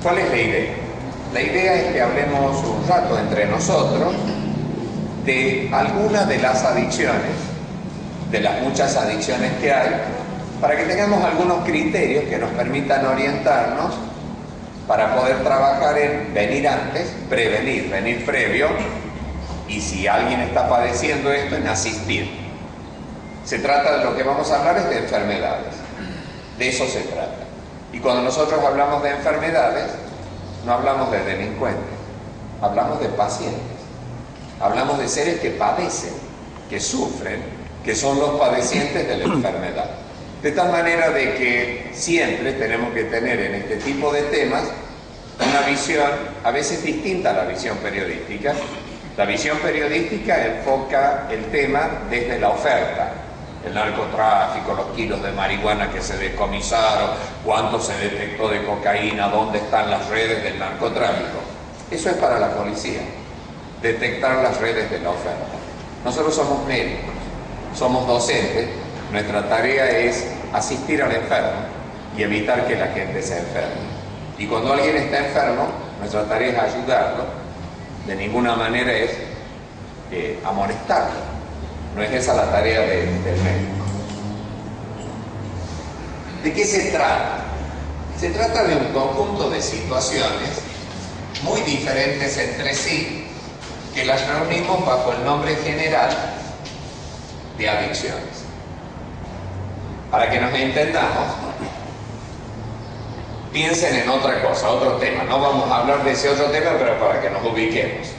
¿Cuál es la idea? La idea es que hablemos un rato entre nosotros de algunas de las adicciones, de las muchas adicciones que hay, para que tengamos algunos criterios que nos permitan orientarnos para poder trabajar en venir antes, prevenir, venir previo, y si alguien está padeciendo esto, en asistir. Se trata de lo que vamos a hablar es de enfermedades, de eso se trata. Y cuando nosotros hablamos de enfermedades, no hablamos de delincuentes, hablamos de pacientes, hablamos de seres que padecen, que sufren, que son los padecientes de la enfermedad. De tal manera de que siempre tenemos que tener en este tipo de temas una visión a veces distinta a la visión periodística. La visión periodística enfoca el tema desde la oferta, el narcotráfico, los kilos de marihuana que se decomisaron, cuánto se detectó de cocaína, dónde están las redes del narcotráfico. Eso es para la policía, detectar las redes de la oferta. Nosotros somos médicos, somos docentes, nuestra tarea es asistir al enfermo y evitar que la gente se enferme. Y cuando alguien está enfermo, nuestra tarea es ayudarlo, de ninguna manera es amonestarlo. No es esa la tarea del médico. ¿De qué se trata? Se trata de un conjunto de situaciones muy diferentes entre sí, que las reunimos bajo el nombre general de adicciones. Para que nos entendamos, piensen en otra cosa, otro tema. No vamos a hablar de ese otro tema, pero para que nos ubiquemos.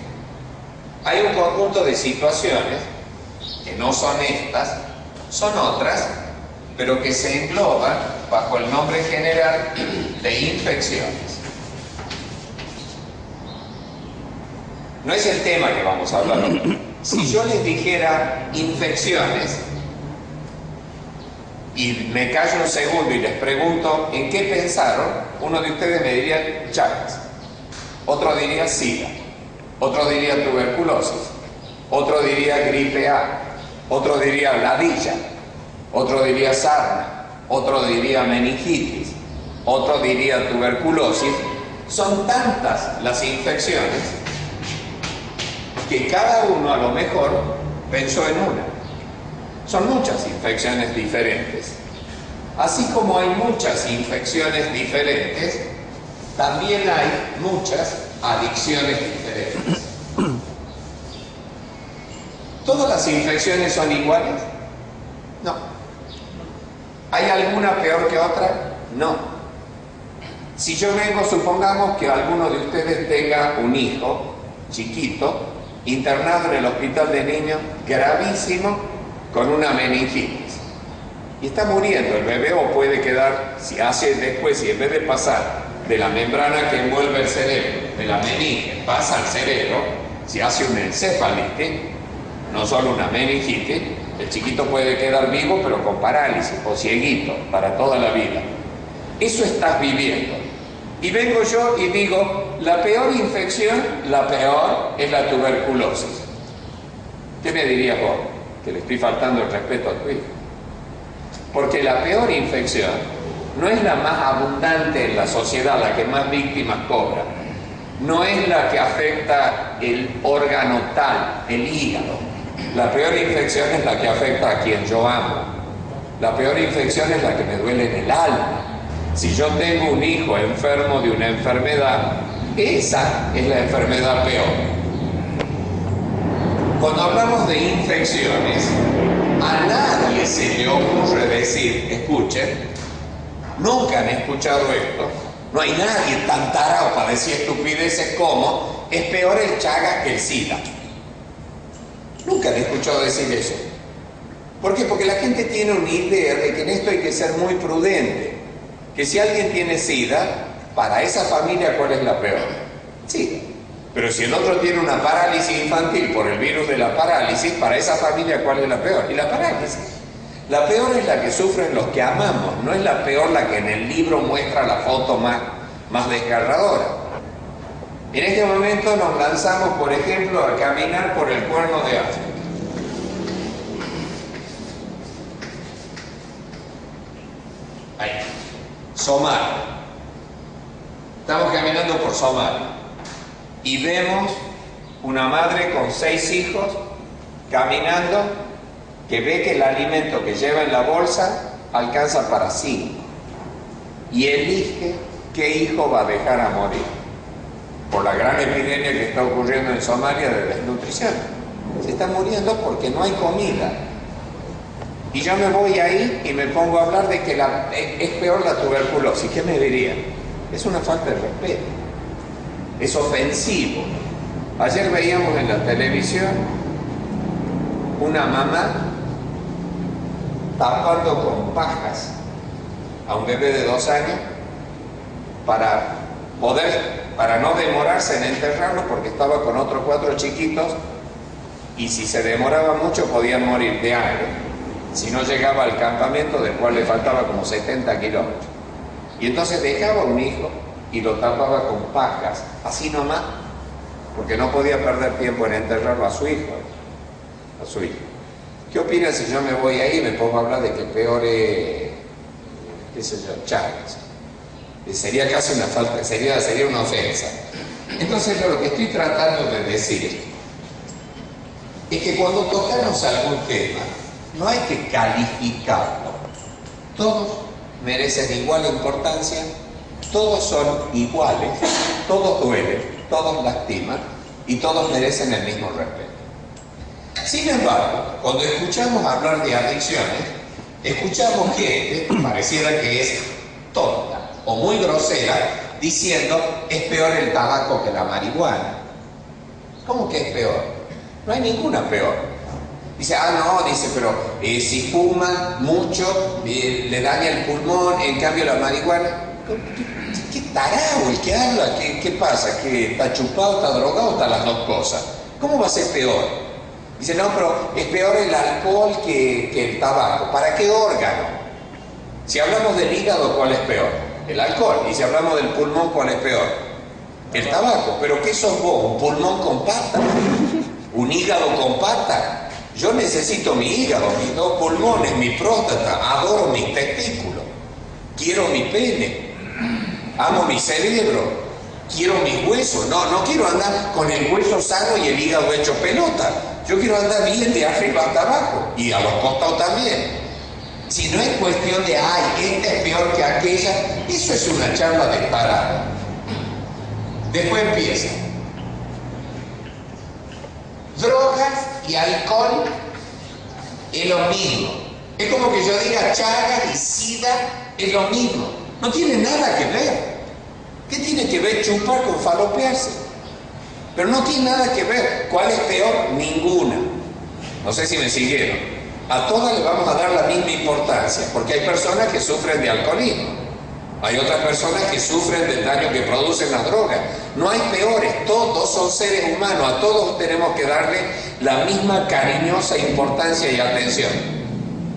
Hay un conjunto de situaciones que no son estas, son otras, pero que se engloban bajo el nombre general de infecciones. No es el tema que vamos a hablar hoy. Si yo les dijera infecciones, y me callo un segundo y les pregunto en qué pensaron, uno de ustedes me diría Chagas, otro diría SIDA, otro diría tuberculosis, otro diría gripe A, otro diría ladilla, otro diría sarna, otro diría meningitis, otro diría tuberculosis. Son tantas las infecciones que cada uno a lo mejor pensó en una. Son muchas infecciones diferentes. Así como hay muchas infecciones diferentes, también hay muchas adicciones diferentes. ¿Todas las infecciones son iguales? No. ¿Hay alguna peor que otra? No. Si yo vengo, supongamos que alguno de ustedes tenga un hijo chiquito, internado en el hospital de niños, gravísimo, con una meningitis. Y está muriendo el bebé, o puede quedar, si hace después, si en vez de pasar de la membrana que envuelve el cerebro, de la meninge, pasa al cerebro, si hace una encefalitis, no solo una meningitis, el chiquito puede quedar vivo pero con parálisis o cieguito para toda la vida. Eso estás viviendo. Y vengo yo y digo, la peor infección, la peor es la tuberculosis. ¿Qué me dirías vos? Que le estoy faltando el respeto a tu hijo. Porque la peor infección no es la más abundante en la sociedad, la que más víctimas cobra. No es la que afecta el órgano tal, el hígado. La peor infección es la que afecta a quien yo amo. La peor infección es la que me duele en el alma. Si yo tengo un hijo enfermo de una enfermedad, esa es la enfermedad peor. Cuando hablamos de infecciones, a nadie se le ocurre decir, escuchen, nunca han escuchado esto, no hay nadie tan tarado para decir estupideces como, es peor el Chagas que el SIDA. Nunca han escuchado decir eso. ¿Por qué? Porque la gente tiene una idea de que en esto hay que ser muy prudente. Que si alguien tiene SIDA, para esa familia, ¿cuál es la peor? SIDA. Pero si el otro tiene una parálisis infantil por el virus de la parálisis, para esa familia, ¿cuál es la peor? Y la parálisis. La peor es la que sufren los que amamos, no es la peor la que en el libro muestra la foto más desgarradora. En este momento nos lanzamos, por ejemplo, a caminar por el Cuerno de África. Ahí. Somalia. Estamos caminando por Somalia y vemos una madre con 6 hijos caminando, que ve que el alimento que lleva en la bolsa alcanza para 5 y elige qué hijo va a dejar a morir por la gran epidemia que está ocurriendo en Somalia de desnutrición. Se está muriendo porque no hay comida. Y yo me voy ahí y me pongo a hablar de que es peor la tuberculosis. ¿Qué me dirían? Es una falta de respeto. Es ofensivo. Ayer veíamos en la televisión una mamá tapando con pajas a un bebé de 2 años para no demorarse en enterrarlo, porque estaba con otros 4 chiquitos y si se demoraba mucho podían morir de hambre si no llegaba al campamento, del cual le faltaba como 70 kilómetros. Y entonces dejaba un hijo y lo tapaba con pajas, así nomás, porque no podía perder tiempo en enterrarlo a su hijo. ¿Qué opinan si yo me voy ahí y me pongo a hablar de que peor es, qué sé yo, Chagas? Sería casi una falta, sería una ofensa. Entonces lo que estoy tratando de decir es que cuando tocamos algún tema, no hay que calificarlo. Todos merecen igual importancia, todos son iguales, todos duelen, todos lastiman y todos merecen el mismo respeto. Sin embargo, cuando escuchamos hablar de adicciones, escuchamos gente, pareciera que es tonta o muy grosera, diciendo es peor el tabaco que la marihuana. ¿Cómo que es peor? No hay ninguna peor. Dice, pero si fuman mucho, le daña el pulmón, en cambio la marihuana. ¿Qué tarado el que habla? ¿Qué pasa? ¿Que está chupado, está drogado, están las dos cosas? ¿Cómo va a ser peor? Dice, no, pero es peor el alcohol que el tabaco. ¿Para qué órgano? Si hablamos del hígado, ¿cuál es peor? El alcohol. Y si hablamos del pulmón, ¿cuál es peor? El tabaco. ¿Pero qué sos vos? ¿Un pulmón con pata? ¿Un hígado con pata? Yo necesito mi hígado, mis 2 pulmones, mi próstata, adoro mis testículos, quiero mi pene, amo mi cerebro, quiero mis huesos. No quiero andar con el hueso sano y el hígado hecho pelota. Yo quiero andar bien de arriba hasta abajo y a los costados también. Si no es cuestión de, esta es peor que aquella, eso es una charla de parada. Después empieza. Drogas y alcohol es lo mismo. Es como que yo diga Chagas y SIDA es lo mismo. No tiene nada que ver. ¿Qué tiene que ver chupar con falopearse? Pero no tiene nada que ver. ¿Cuál es peor? Ninguna. No sé si me siguieron. A todas les vamos a dar la misma importancia, porque hay personas que sufren de alcoholismo. Hay otras personas que sufren del daño que producen las drogas. No hay peores, todos son seres humanos, a todos tenemos que darle la misma cariñosa importancia y atención.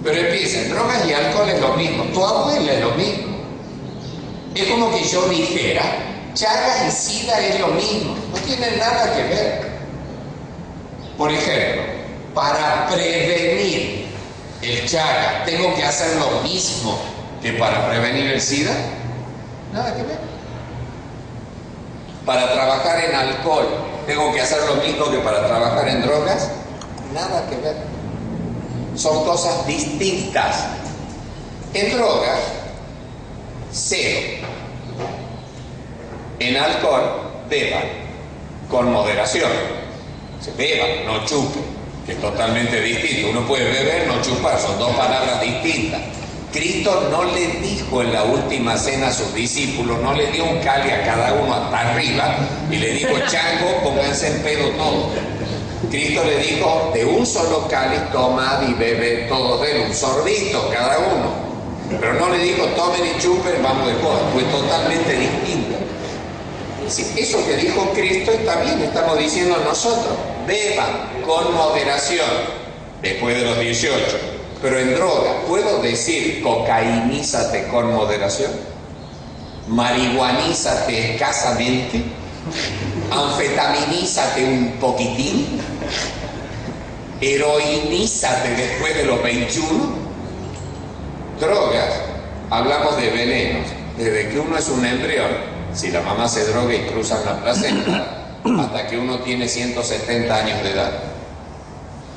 Pero empiezan, drogas y alcohol es lo mismo, tu abuela es lo mismo. Es como que yo dijera, Chagas y SIDA es lo mismo, no tienen nada que ver. Por ejemplo, para prevenir el Chagas, ¿tengo que hacer lo mismo que para prevenir el SIDA? Nada que ver. Para trabajar en alcohol, ¿tengo que hacer lo mismo que para trabajar en drogas? Nada que ver. Son cosas distintas. En drogas, 0. En alcohol, beban, con moderación. Se beban, no chupen, que es totalmente distinto. Uno puede beber, no chupar, son 2 palabras distintas. Cristo no le dijo en la última cena a sus discípulos, no le dio un cáliz a cada uno hasta arriba y le dijo, chango, pónganse en pedo todos. Cristo le dijo, de un solo cáliz tomad y bebe todos de él, un sorbito cada uno. Pero no le dijo, tomen y chupen, vamos de joda, fue totalmente distinto. Eso que dijo Cristo está bien, estamos diciendo nosotros, beban con moderación después de los 18. Pero en droga, ¿puedo decir cocainízate con moderación? ¿Marihuanízate escasamente? ¿Anfetaminízate un poquitín? ¿Heroinízate después de los 21? Drogas, hablamos de venenos. Desde que uno es un embrión, si la mamá se droga y cruzan la placenta, hasta que uno tiene 170 años de edad.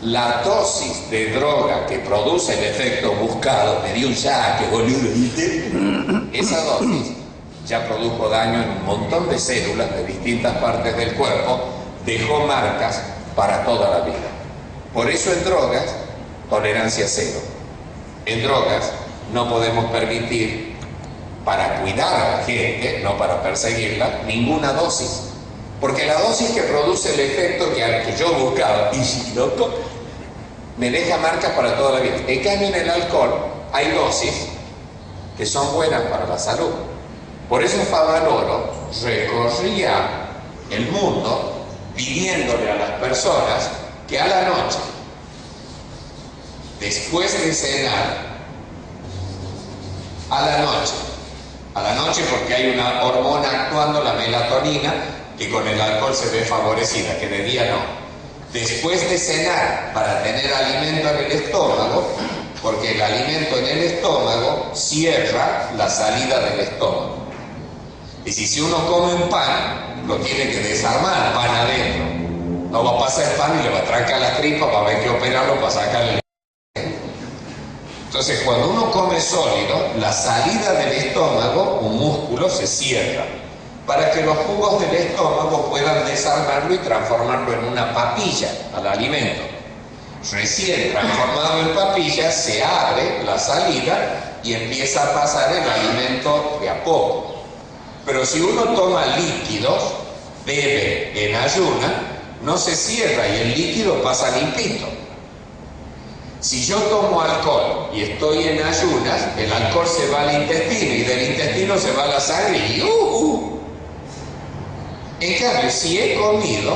La dosis de droga que produce el efecto buscado, me dio un saque, boludo, ¿viste? Esa dosis ya produjo daño en un montón de células de distintas partes del cuerpo, dejó marcas para toda la vida. Por eso en drogas, tolerancia cero. En drogas no podemos permitir, para cuidar a la gente, no para perseguirla, ninguna dosis. Porque la dosis que produce el efecto que yo buscaba, y si loco, me deja marcas para toda la vida. En cambio, en el alcohol hay dosis que son buenas para la salud. Por eso Favaloro recorría el mundo pidiéndole a las personas que a la noche, después de cenar, a la noche porque hay una hormona actuando, la melatonina, que con el alcohol se ve favorecida, que de día no. Después de cenar, para tener alimento en el estómago, porque el alimento en el estómago cierra la salida del estómago. Y si uno come un pan, lo tiene que desarmar, pan adentro. No va a pasar el pan y le va a trancar la tripa para ver que operarlo para sacarle. Entonces, cuando uno come sólido, la salida del estómago, un músculo, se cierra para que los jugos del estómago puedan desarmarlo y transformarlo en una papilla al alimento. Recién transformado en papilla, se abre la salida y empieza a pasar el alimento de a poco. Pero si uno toma líquidos, bebe en ayuna, no se cierra y el líquido pasa limpito. Si yo tomo alcohol y estoy en ayunas, el alcohol se va al intestino y del intestino se va a la sangre y En cambio, si he comido,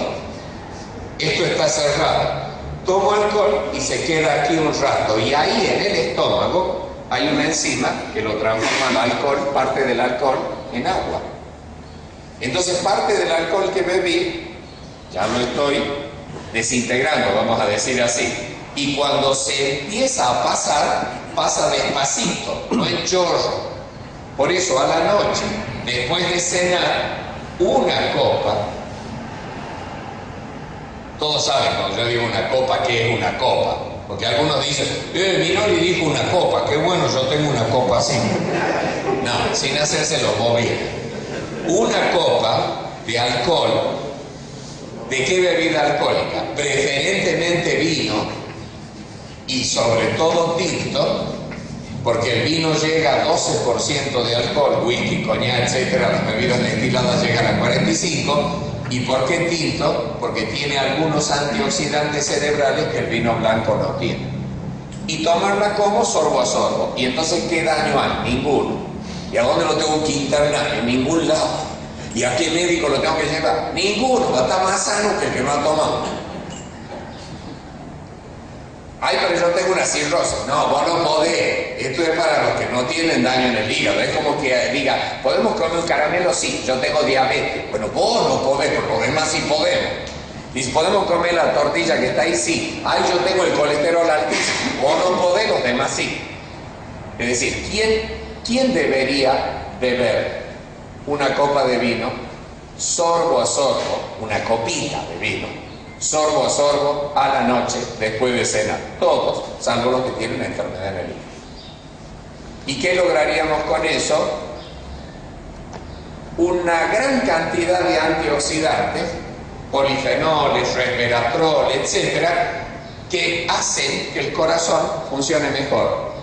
esto está cerrado. Tomo alcohol y se queda aquí un rato y ahí en el estómago hay una enzima que lo transforma el alcohol, parte del alcohol, en agua. Entonces parte del alcohol que bebí ya lo estoy desintegrando, vamos a decir así. Y cuando se empieza a pasar, pasa despacito, no en chorro. Por eso a la noche, después de cenar, una copa. Todos saben cuando yo digo una copa, ¿qué es una copa? Porque algunos dicen, Minoli dijo una copa, qué bueno, yo tengo una copa así. No, sin hacerse los bobitos. Una copa de alcohol, ¿de qué bebida alcohólica? Preferentemente vino y sobre todo tinto, porque el vino llega a 12% de alcohol, whisky, coñac, etcétera, las bebidas destiladas llegan a 45%. ¿Y por qué tinto? Porque tiene algunos antioxidantes cerebrales que el vino blanco no tiene. Y tomarla como sorbo a sorbo. Y entonces, ¿qué daño hay? Ninguno. ¿Y a dónde lo tengo que internar? En ningún lado. ¿Y a qué médico lo tengo que llevar? Ninguno. Va a estar más sano que el que no ha tomado. Ay, pero yo tengo una cirrosis. No, vos no podés. Esto es para los que no tienen daño en el hígado. Es como que diga, ¿podemos comer un caramelo? Sí, yo tengo diabetes. Bueno, vos no podés, pero los demás sí podemos. Y si podemos comer la tortilla que está ahí, sí. Ay, yo tengo el colesterol altísimo. Vos no podés, los demás sí. Es decir, ¿quién debería beber una copa de vino, sorbo a sorbo, una copita de vino, sorbo a sorbo a la noche después de cenar? Todos, salvo los que tienen enfermedad en el hígado. ¿Y qué lograríamos con eso? Una gran cantidad de antioxidantes, polifenoles, resveratrol, etcétera, que hacen que el corazón funcione mejor,